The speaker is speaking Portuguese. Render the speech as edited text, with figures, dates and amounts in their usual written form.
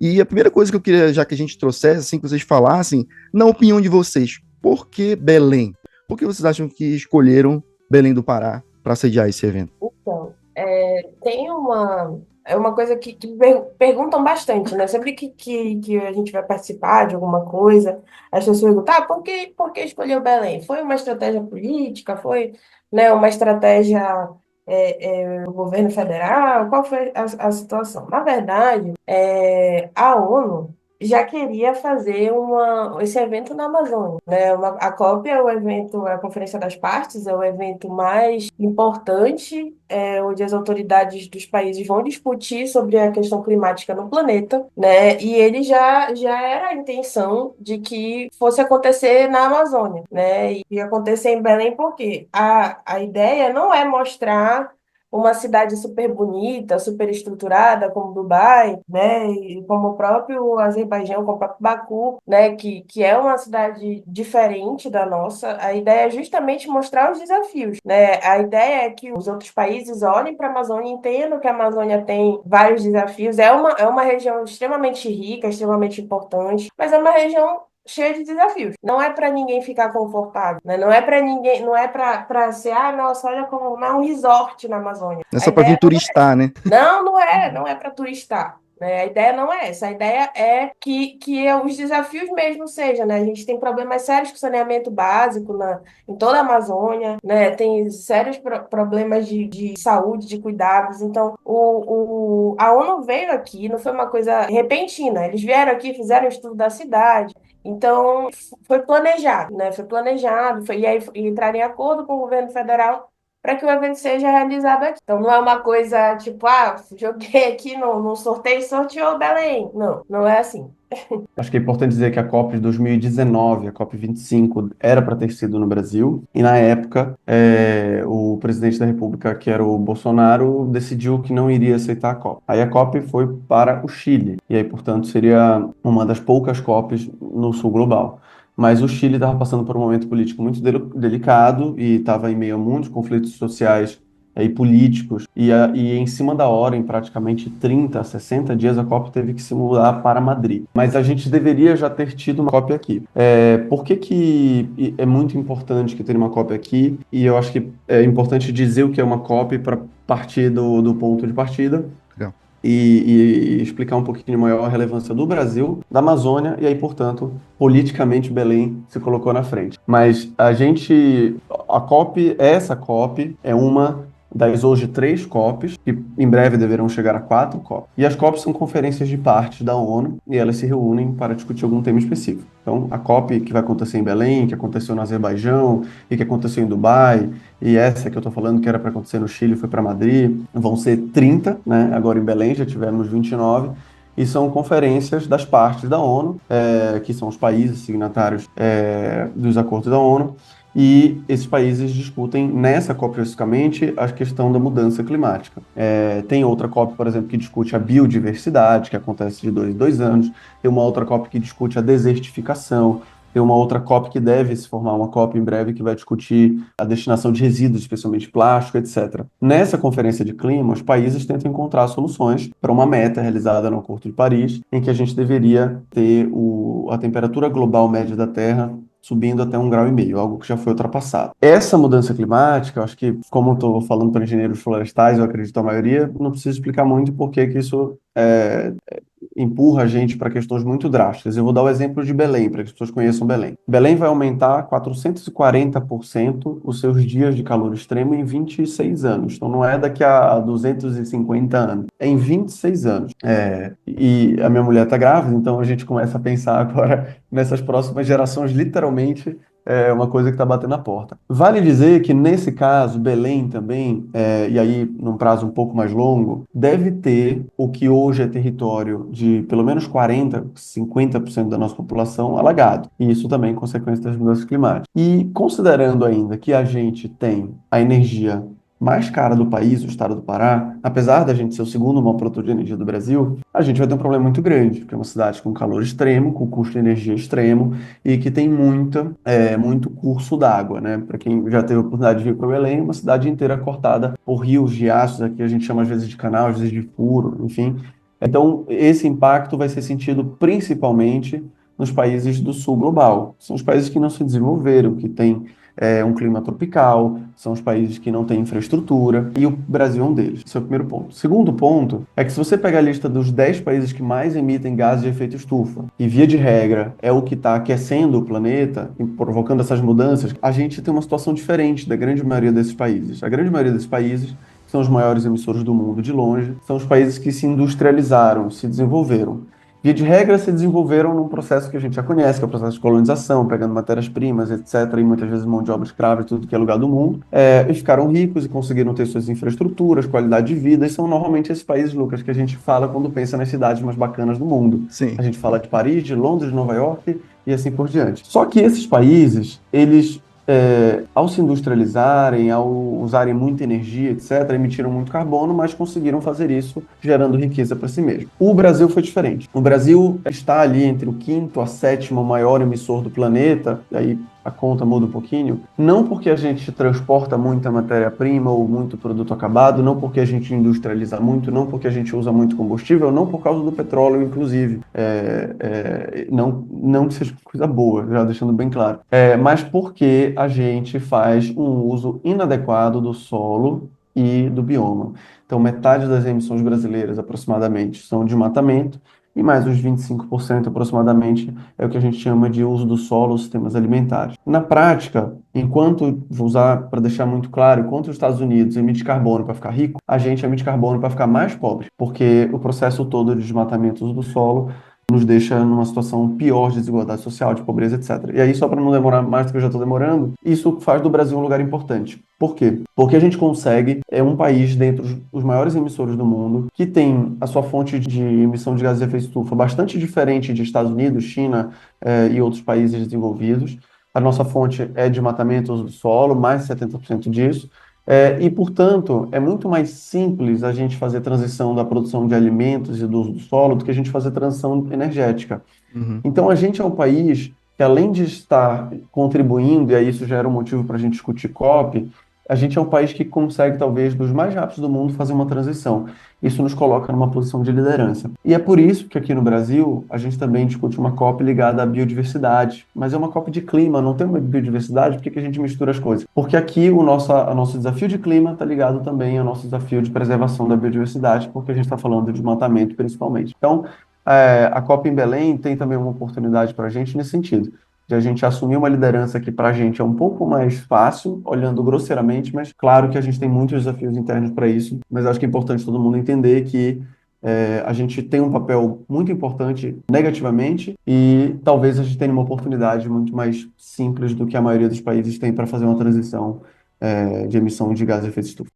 E a primeira coisa que eu queria, já que a gente trouxesse, assim, que vocês falassem, na opinião de vocês, por que Belém? Por que vocês acham que escolheram Belém do Pará para sediar esse evento? Então, tem uma coisa que perguntam bastante, né? Sempre que a gente vai participar de alguma coisa, as pessoas perguntam, por que escolheu Belém? Foi uma estratégia política? Foi, né, uma estratégia do governo federal? Qual foi a situação? Na verdade, a ONU já queria fazer esse evento na Amazônia, né? A COP é o evento, a Conferência das Partes, é o evento mais importante, onde as autoridades dos países vão discutir sobre a questão climática no planeta, né? E ele já era a intenção de que fosse acontecer na Amazônia, né? E acontecer em Belém, porque a ideia não é mostrar uma cidade super bonita, super estruturada, como Dubai, né, e como o próprio Azerbaijão, como o próprio Baku, né, que é uma cidade diferente da nossa. A ideia é justamente mostrar os desafios, né? A ideia é que os outros países olhem para a Amazônia e entendam que a Amazônia tem vários desafios. É uma região extremamente rica, extremamente importante, mas é uma região cheia de desafios. Não é para ninguém ficar confortável, né? Não é para ninguém, não é para ser, nossa, olha como não é um resort na Amazônia. Não é A só para vir ideia turistar, né? não é para turistar. Né? A ideia não é essa. A ideia é que os desafios mesmo sejam, né? A gente tem problemas sérios com saneamento básico em toda a Amazônia, né? Tem sérios problemas de saúde, de cuidados. Então, a ONU veio aqui, não foi uma coisa repentina. Eles vieram aqui, fizeram um estudo da cidade. Então, foi planejado, né? Foi planejado, e aí entrar em acordo com o governo federal para que o evento seja realizado aqui. Então, não é uma coisa tipo, joguei aqui no sorteio e sorteou Belém. Não, não é assim. Acho que é importante dizer que a COP de 2019, a COP 25, era para ter sido no Brasil, e na época o presidente da República, que era o Bolsonaro, decidiu que não iria aceitar a COP. Aí a COP foi para o Chile, e aí, portanto, seria uma das poucas COPs no sul global. Mas o Chile estava passando por um momento político muito delicado e estava em meio a muitos conflitos sociais e políticos, e em cima da hora, em praticamente 30, 60 dias, a COP teve que se mudar para Madrid. Mas a gente deveria já ter tido uma COP aqui. Por que que é muito importante que tenha uma COP aqui? E eu acho que é importante dizer o que é uma COP para partir do ponto de partida Legal. e explicar um pouquinho maior a relevância do Brasil, da Amazônia, e aí, portanto, politicamente Belém se colocou na frente. Mas essa COP é uma das hoje 3 COPs, que em breve deverão chegar a 4 COPs. E as COPs são conferências de partes da ONU e elas se reúnem para discutir algum tema específico. Então, a COP que vai acontecer em Belém, que aconteceu no Azerbaijão e que aconteceu em Dubai, e essa que eu estou falando que era para acontecer no Chile foi para Madrid, vão ser 30, né? Agora em Belém já tivemos 29, e são conferências das partes da ONU, que são os países signatários dos acordos da ONU, e esses países discutem nessa COP especificamente a questão da mudança climática. Tem outra COP, por exemplo, que discute a biodiversidade, que acontece de 2 em 2 anos, tem uma outra COP que discute a desertificação, tem uma outra COP que deve se formar uma COP em breve que vai discutir a destinação de resíduos, especialmente plástico, etc. Nessa conferência de clima, os países tentam encontrar soluções para uma meta realizada no Acordo de Paris, em que a gente deveria ter a temperatura global média da Terra subindo até 1,5 graus, algo que já foi ultrapassado. Essa mudança climática, eu acho que, como eu estou falando para engenheiros florestais, eu acredito a maioria, não preciso explicar muito por que isso empurra a gente para questões muito drásticas. Eu vou dar o exemplo de Belém, para que as pessoas conheçam Belém. Belém vai aumentar 440% os seus dias de calor extremo em 26 anos. Então não é daqui a 250 anos, é em 26 anos. E a minha mulher está grávida, então a gente começa a pensar agora nessas próximas gerações, literalmente, é uma coisa que está batendo na porta. Vale dizer que, nesse caso, Belém também, e aí num prazo um pouco mais longo, deve ter o que hoje é território de pelo menos 40, 50% da nossa população alagado. E isso também é consequência das mudanças climáticas. E considerando ainda que a gente tem a energia mais cara do país, o estado do Pará, apesar da gente ser o segundo maior produtor de energia do Brasil, a gente vai ter um problema muito grande, porque é uma cidade com calor extremo, com custo de energia extremo e que tem muito curso d'água, né? Para quem já teve a oportunidade de vir para Belém, uma cidade inteira cortada por rios, riachos, aqui a gente chama às vezes de canal, às vezes de furo, enfim, Então, esse impacto vai ser sentido principalmente nos países do sul global. São os países que não se desenvolveram, que têm um clima tropical, são os países que não têm infraestrutura, e o Brasil é um deles. Esse é o primeiro ponto. Segundo ponto é que se você pegar a lista dos 10 países que mais emitem gases de efeito estufa, e via de regra é o que está aquecendo o planeta e provocando essas mudanças, a gente tem uma situação diferente da grande maioria desses países. A grande maioria desses países são os maiores emissores do mundo de longe, são os países que se industrializaram, se desenvolveram. Via de regra, se desenvolveram num processo que a gente já conhece, que é o processo de colonização, pegando matérias-primas, etc., e muitas vezes mão de obra escrava e tudo que é lugar do mundo, e ficaram ricos e conseguiram ter suas infraestruturas, qualidade de vida, e são normalmente esses países, Lucas, que a gente fala quando pensa nas cidades mais bacanas do mundo. Sim. A gente fala de Paris, de Londres, de Nova York e assim por diante. Só que esses países, eles ao se industrializarem, ao usarem muita energia, etc., emitiram muito carbono, mas conseguiram fazer isso gerando riqueza para si mesmo. O Brasil foi diferente. O Brasil está ali entre o quinto a sétimo maior emissor do planeta, e aí a conta muda um pouquinho, não porque a gente transporta muita matéria-prima ou muito produto acabado, não porque a gente industrializa muito, não porque a gente usa muito combustível, não por causa do petróleo, inclusive. Não que seja coisa boa, já deixando bem claro. Mas porque a gente faz um uso inadequado do solo e do bioma. Então, metade das emissões brasileiras, aproximadamente, são de desmatamento, e mais uns 25% aproximadamente é o que a gente chama de uso do solo, sistemas alimentares. Na prática, vou usar para deixar muito claro, enquanto os Estados Unidos emite carbono para ficar rico, a gente emite carbono para ficar mais pobre, porque o processo todo de desmatamento do solo nos deixa numa situação pior de desigualdade social, de pobreza, etc. E aí, só para não demorar mais do que eu já estou demorando, isso faz do Brasil um lugar importante. Por quê? Porque a gente consegue, um país dentre os maiores emissores do mundo, que tem a sua fonte de emissão de gases de efeito estufa bastante diferente de Estados Unidos, China e outros países desenvolvidos. A nossa fonte é de desmatamento do solo, mais de 70% disso. E, portanto, é muito mais simples a gente fazer transição da produção de alimentos e do uso do solo do que a gente fazer transição energética. Uhum. Então, a gente é um país que, além de estar contribuindo, e aí isso já era um motivo para a gente discutir COP, a gente é um país que consegue, talvez, dos mais rápidos do mundo, fazer uma transição. Isso nos coloca numa posição de liderança. E é por isso que aqui no Brasil, a gente também discute uma COP ligada à biodiversidade. Mas é uma COP de clima, não tem uma biodiversidade, por que a gente mistura as coisas? Porque aqui o nosso desafio de clima está ligado também ao nosso desafio de preservação da biodiversidade, porque a gente está falando de desmatamento, principalmente. Então, a COP em Belém tem também uma oportunidade para a gente nesse sentido, de a gente assumir uma liderança que para a gente é um pouco mais fácil, olhando grosseiramente, mas claro que a gente tem muitos desafios internos para isso, mas acho que é importante todo mundo entender que a gente tem um papel muito importante negativamente e talvez a gente tenha uma oportunidade muito mais simples do que a maioria dos países tem para fazer uma transição de emissão de gases de efeito estufa.